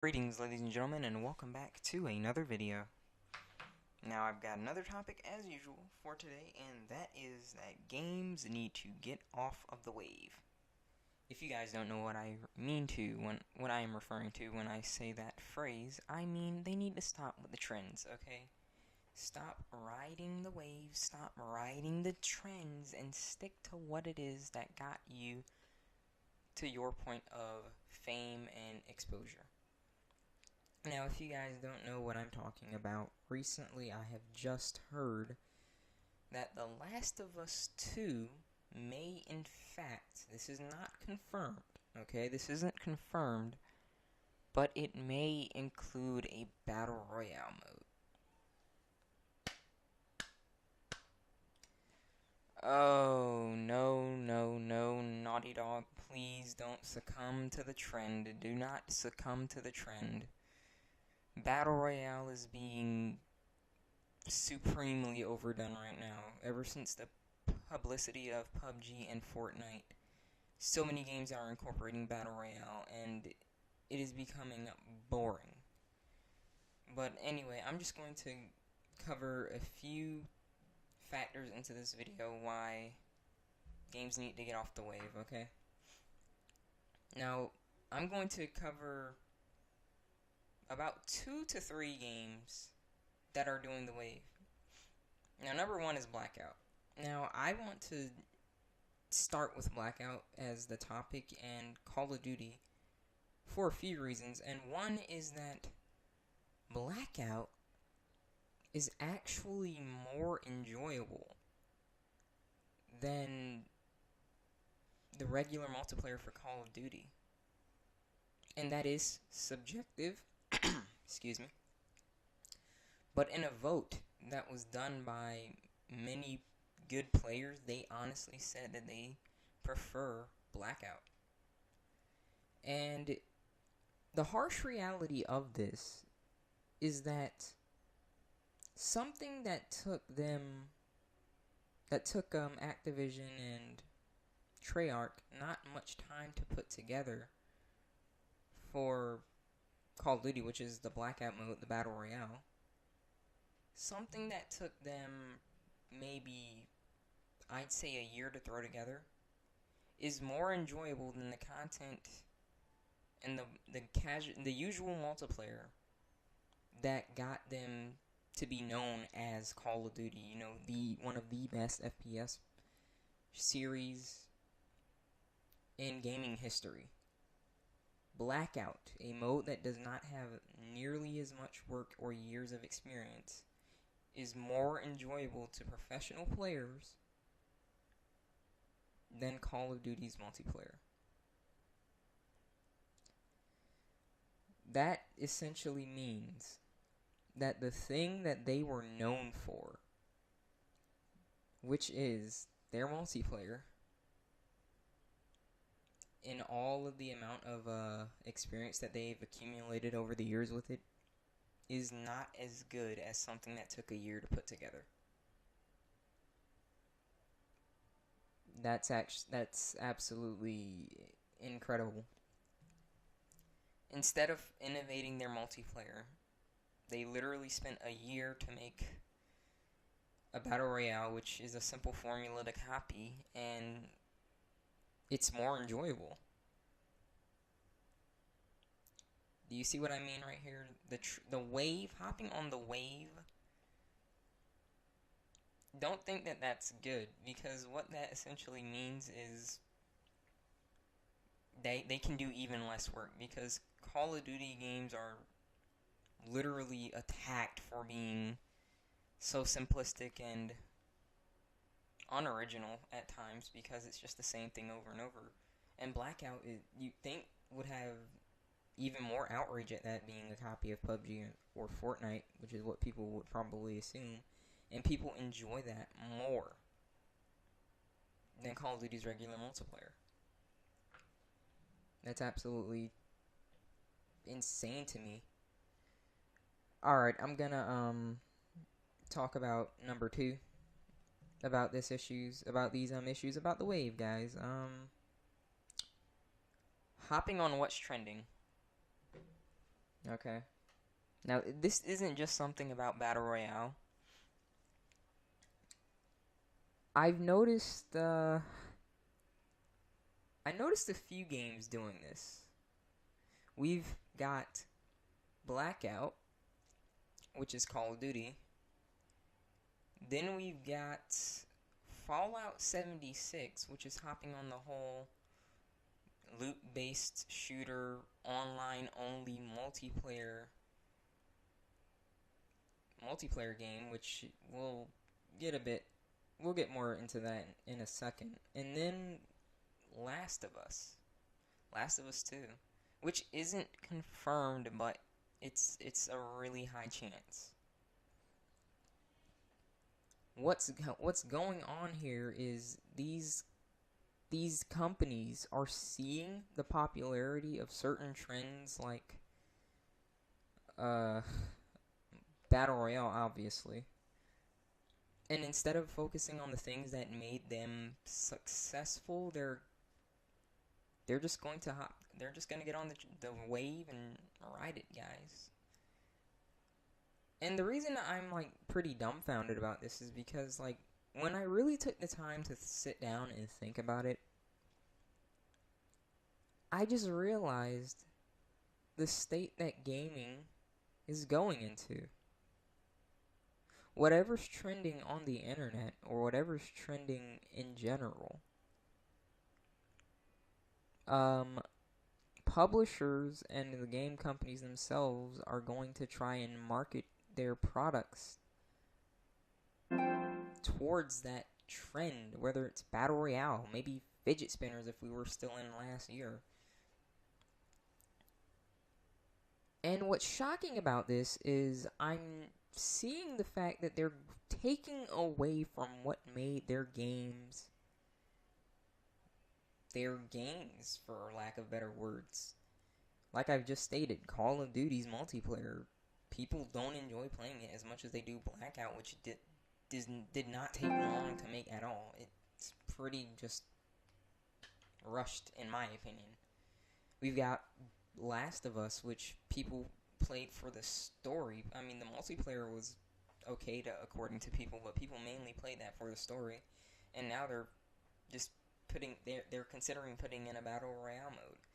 Greetings, ladies and gentlemen, and welcome back to another video. Now, I've got another topic, as usual, for today, and that is that games need to get off of the wave. If you guys don't know what I mean what I am referring to when I say that phrase, I mean they need to stop with the trends, okay? Stop riding the wave, stop riding the trends, and stick to what it is that got you to your point of fame and exposure. Now, if you guys don't know what I'm talking about, recently I have just heard that The Last of Us 2 may in fact, this is not confirmed, okay, this isn't confirmed, but it may include a Battle Royale mode. Oh, no, no, no, Naughty Dog, please don't succumb to the trend. Do not succumb to the trend. Battle Royale is being supremely overdone right now. Ever since the publicity of PUBG and Fortnite, so many games are incorporating Battle Royale, and it is becoming boring. But anyway, I'm just going to cover a few factors into this video why games need to get off the wave, okay? Now, I'm going to cover about 2 to 3 games that are doing the wave. Now, number 1 is Blackout. Now, I want to start with Blackout as the topic and Call of Duty for a few reasons, and one is that Blackout is actually more enjoyable than the regular multiplayer for Call of Duty. And that is subjective. Excuse me. But in a vote that was done by many good players, they honestly said that they prefer Blackout. And the harsh reality of this is that something that took Activision and Treyarch not much time to put together for Call of Duty, which is the Blackout mode, the Battle Royale, something that took them maybe, I'd say, a year to throw together, is more enjoyable than the content and the usual multiplayer that got them to be known as Call of Duty. You know, one of the best FPS series in gaming history. Blackout, a mode that does not have nearly as much work or years of experience, is more enjoyable to professional players than Call of Duty's multiplayer. That essentially means that the thing that they were known for, which is their multiplayer, in all of the amount of experience that they've accumulated over the years with it, is not as good as something that took a year to put together. That's absolutely incredible. Instead of innovating their multiplayer, they literally spent a year to make a Battle Royale, which is a simple formula to copy, and it's more enjoyable. Do you see what I mean right here? The wave, hopping on the wave, don't think that that's good, because what that essentially means is they can do even less work, because Call of Duty games are literally attacked for being so simplistic and unoriginal at times, because it's just the same thing over and over. And Blackout, you think, would have even more outrage at that being a copy of PUBG or Fortnite, which is what people would probably assume, and people enjoy that more than Call of Duty's regular multiplayer. That's absolutely insane to me. Alright, I'm gonna talk about number 2 about these issues about the wave, guys. Hopping on what's trending. Okay. Now, this isn't just something about Battle Royale. I've noticed, I noticed a few games doing this. We've got Blackout, which is Call of Duty. Then we've got Fallout 76, which is hopping on the whole loot-based shooter, online-only multiplayer game, which we'll get more into that in a second. And then Last of Us 2, which isn't confirmed, but it's a really high chance. What's going on here is these companies are seeing the popularity of certain trends like Battle Royale, obviously. And instead of focusing on the things that made them successful, they're just going to get on the wave and ride it, guys. And the reason I'm like pretty dumbfounded about this is because like when I really took the time to sit down and think about it, I just realized the state that gaming is going into. Whatever's trending on the internet, or whatever's trending in general, publishers and the game companies themselves are going to try and market their products towards that trend, whether it's Battle Royale, maybe fidget spinners if we were still in last year. And what's shocking about this is I'm seeing the fact that they're taking away from what made their games, for lack of better words. Like I've just stated, Call of Duty's multiplayer, people don't enjoy playing it as much as they do Blackout, which did not take long to make at all. It's pretty just rushed, in my opinion. We've got Last of Us, which people played for the story. I mean, the multiplayer was okay according to people, but people mainly played that for the story. And now they're just they're considering putting in a Battle Royale mode.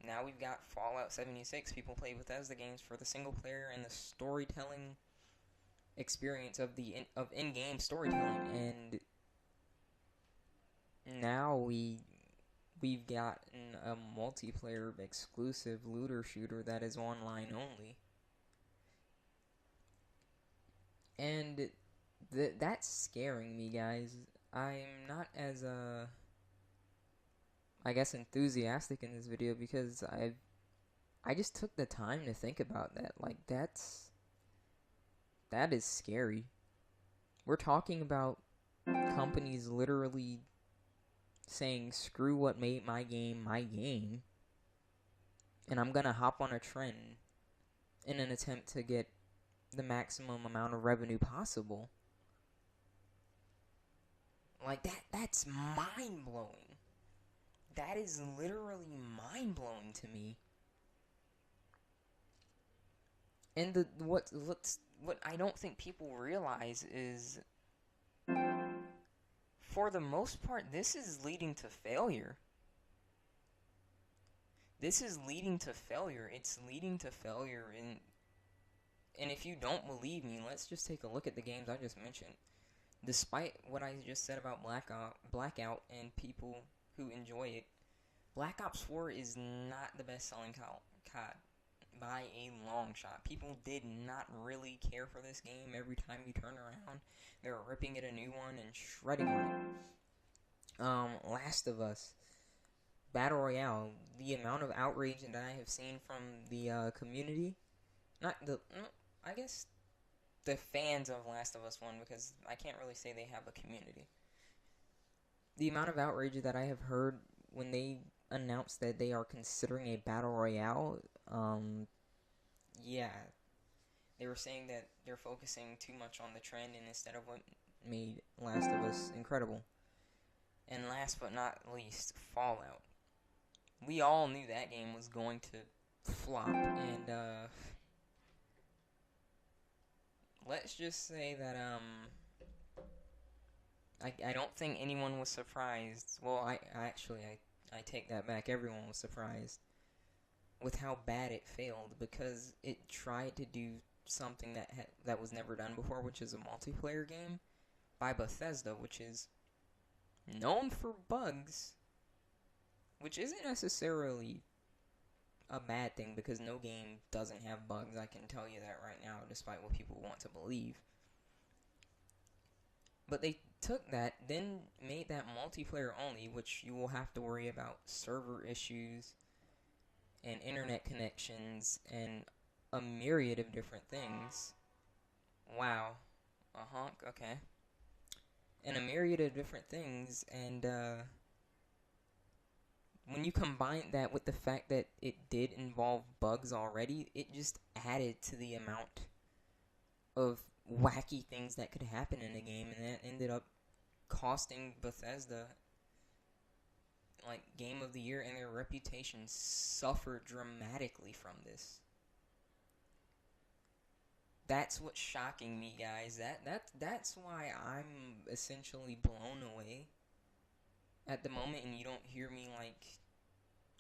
Now we've got Fallout 76. People play Bethesda games for the single player and the storytelling experience of in-game storytelling. And now we've gotten a multiplayer exclusive looter shooter that is online only. And that's scaring me, guys. I'm not as I guess enthusiastic in this video because I just took the time to think about that. Like that is scary. We're talking about companies literally saying screw what made my game, and I'm gonna hop on a trend in an attempt to get the maximum amount of revenue possible. Like that's mind-blowing. That is literally mind-blowing to me. And what I don't think people realize is, for the most part, this is leading to failure. It's leading to failure, and if you don't believe me, let's just take a look at the games I just mentioned. Despite what I just said about Blackout and people who enjoy it, Black Ops 4 is not the best-selling COD by a long shot. People did not really care for this game. Every time you turn around, they were ripping it a new one and shredding on it. Last of Us, Battle Royale, the amount of outrage that I have seen from the community, I guess the fans of Last of Us 1, because I can't really say they have a community. The amount of outrage that I have heard when they announced that they are considering a Battle Royale, yeah, they were saying that they're focusing too much on the trend and instead of what made Last of Us incredible. And last but not least, Fallout. We all knew that game was going to flop, and let's just say that, I don't think anyone was surprised. Well, I take that back. Everyone was surprised with how bad it failed, because it tried to do something that was never done before, which is a multiplayer game by Bethesda, which is known for bugs, which isn't necessarily a bad thing, because no game doesn't have bugs. I can tell you that right now, despite what people want to believe. But they took that, then made that multiplayer only, which you will have to worry about server issues and internet connections and a myriad of different things. Wow. A honk, okay. And a myriad of different things, and when you combine that with the fact that it did involve bugs already, it just added to the amount of wacky things that could happen in a game, and that ended up costing Bethesda, like, Game of the Year, and their reputation suffered dramatically from this. That's what's shocking me, guys. That's why I'm essentially blown away at the moment, and you don't hear me, like,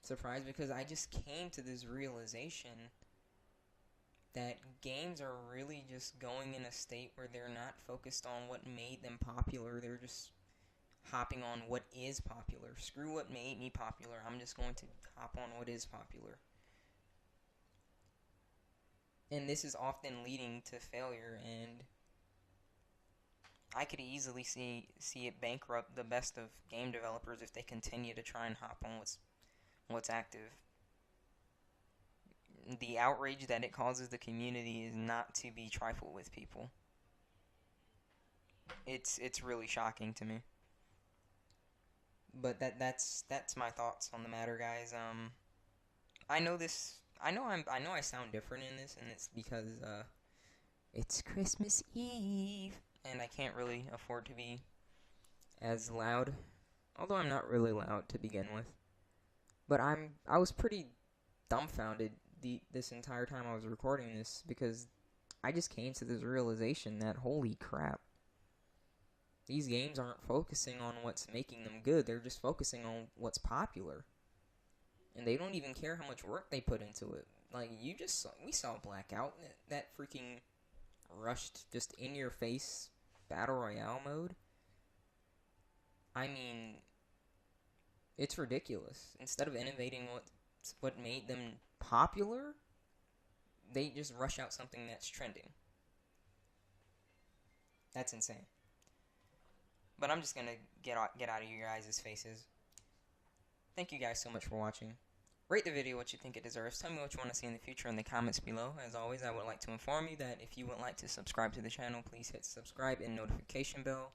surprised, because I just came to this realization that games are really just going in a state where they're not focused on what made them popular. They're just hopping on what is popular. Screw what made me popular. I'm just going to hop on what is popular. And this is often leading to failure, and I could easily see it bankrupt the best of game developers if they continue to try and hop on what's active. The outrage that it causes the community is not to be trifled with, people. It's really shocking to me. But that's my thoughts on the matter, guys. I know I sound different in this, and it's because it's Christmas Eve, and I can't really afford to be as loud. Although I'm not really loud to begin with. But I was pretty dumbfounded this entire time I was recording this, because I just came to this realization that, holy crap, these games aren't focusing on what's making them good. They're just focusing on what's popular. And they don't even care how much work they put into it. Like, we saw Blackout, that freaking rushed, just in-your-face Battle Royale mode. I mean, it's ridiculous. Instead of innovating what made them popular, they just rush out something that's trending. That's insane. But I'm just gonna get out of you guys' faces. Thank you guys so much for watching. Rate the video what you think it deserves. Tell me what you want to see in the future in the comments below. As always, I would like to inform you that if you would like to subscribe to the channel, please hit subscribe and notification bell.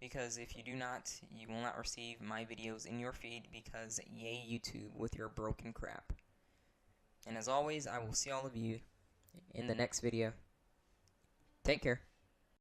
Because if you do not, you will not receive my videos in your feed, because yay YouTube with your broken crap. And as always, I will see all of you in the next video. Take care.